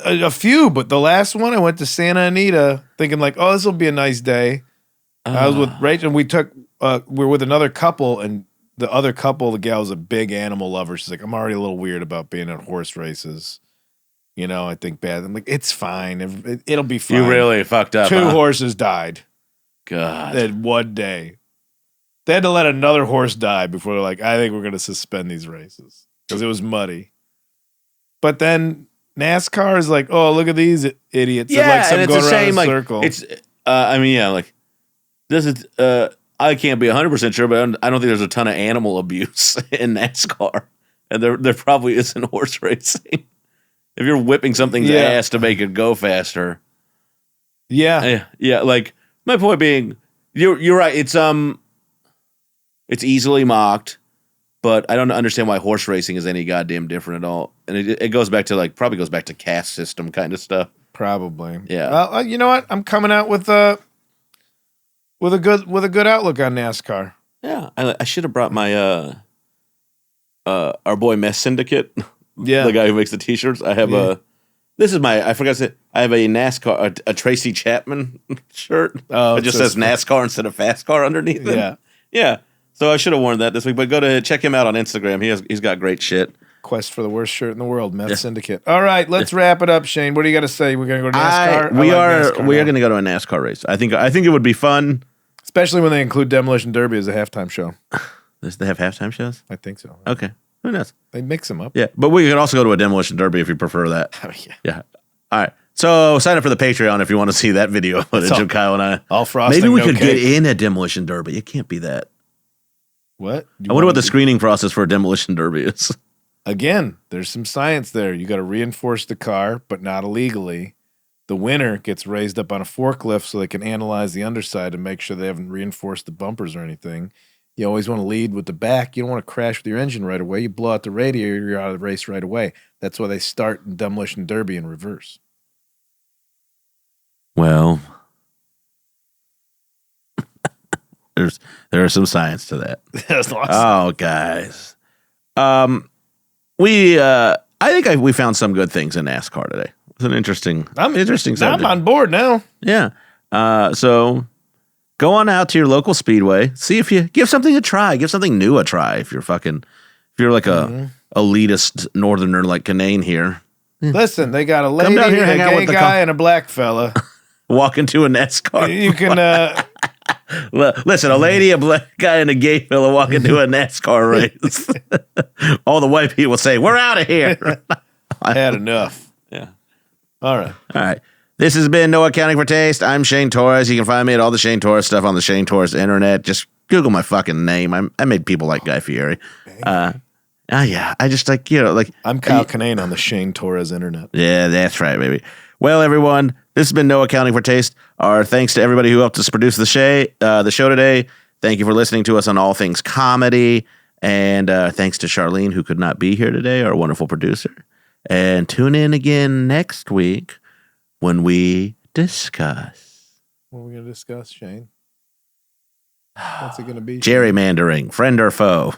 A few, but the last one I went to Santa Anita thinking like, oh, this will be a nice day. I was with Rachel, and we were with another couple, and the other couple, the gal was a big animal lover. She's like, I'm already a little weird about being at horse races. You know, I think bad. I'm like, it's fine. It'll be fine. You really fucked up. 2 horses died. God. In one day. They had to let another horse die before they're like, I think we're going to suspend these races because it was muddy. But then NASCAR is like, oh, look at these idiots. Yeah, like some and it's going the around same. a Like circle. it's. Like this is. I can't be 100% sure, but I don't think there's a ton of animal abuse in NASCAR, and there probably isn't horse racing. If you're whipping something's ass to make it go faster, yeah. Like my point being, you're right. It's easily mocked, but I don't understand why horse racing is any goddamn different at all. And it goes back to probably goes back to caste system kind of stuff. Probably. Yeah. Well, you know what? I'm coming out with a good outlook on NASCAR. Yeah. I should have brought my our boy Mess Syndicate. Yeah. The guy who makes the t-shirts. I have I forgot to say, I have a NASCAR, a Tracy Chapman shirt. Oh, it just says NASCAR instead of Fast Car underneath it. Yeah. Yeah. So I should have worn that this week, but check him out on Instagram. He's got great shit. Quest for the worst shirt in the world, Meth Syndicate. All right, let's wrap it up, Shane. What do you got to say? We're going to go to NASCAR? We are going to go to a NASCAR race. I think it would be fun. Especially when they include Demolition Derby as a halftime show. Does they have halftime shows? I think so. Okay. Who knows? They mix them up. Yeah, but we could also go to a Demolition Derby if you prefer that. Oh, yeah. All right. So sign up for the Patreon if you want to see that video footage of Kyle and I. All frosting. Maybe we could get in a Demolition Derby. It can't be that. What? I wonder what the screening process for a Demolition Derby is. Again, there's some science there. You got to reinforce the car, but not illegally. The winner gets raised up on a forklift so they can analyze the underside and make sure they haven't reinforced the bumpers or anything. You always want to lead with the back. You don't want to crash with your engine right away. You blow out the radiator, you're out of the race right away. That's why they start in Demolition Derby in reverse. Well, there is some science to that. That's awesome. Oh, guys. I think we found some good things in NASCAR today. It's an interesting subject. I'm on board now. Yeah. So go on out to your local speedway. See if you give something a try. Give something new a try. If you're like a elitist northerner like Kinane here. Listen, they got a lady, down here, a hang out gay with the guy, and a black fella. Walk into a NASCAR. You can listen, a lady, a black guy, and a gay fella walk into a NASCAR race. All the white people say, "We're out of here." I had enough. Yeah. All right. This has been No Accounting for Taste. I'm Shane Torres. You can find me at all the Shane Torres stuff on the Shane Torres internet. Just Google my fucking name. I made people like Guy Fieri. Yeah. I just like I'm Kyle Kinane on the Shane Torres internet. Yeah, that's right, baby. Well, everyone, this has been No Accounting for Taste. Our thanks to everybody who helped us produce the show today. Thank you for listening to us on all things comedy. And thanks to Charlene, who could not be here today, our wonderful producer. And tune in again next week when we discuss. What are we going to discuss, Shane? What's it going to be? Gerrymandering, friend or foe.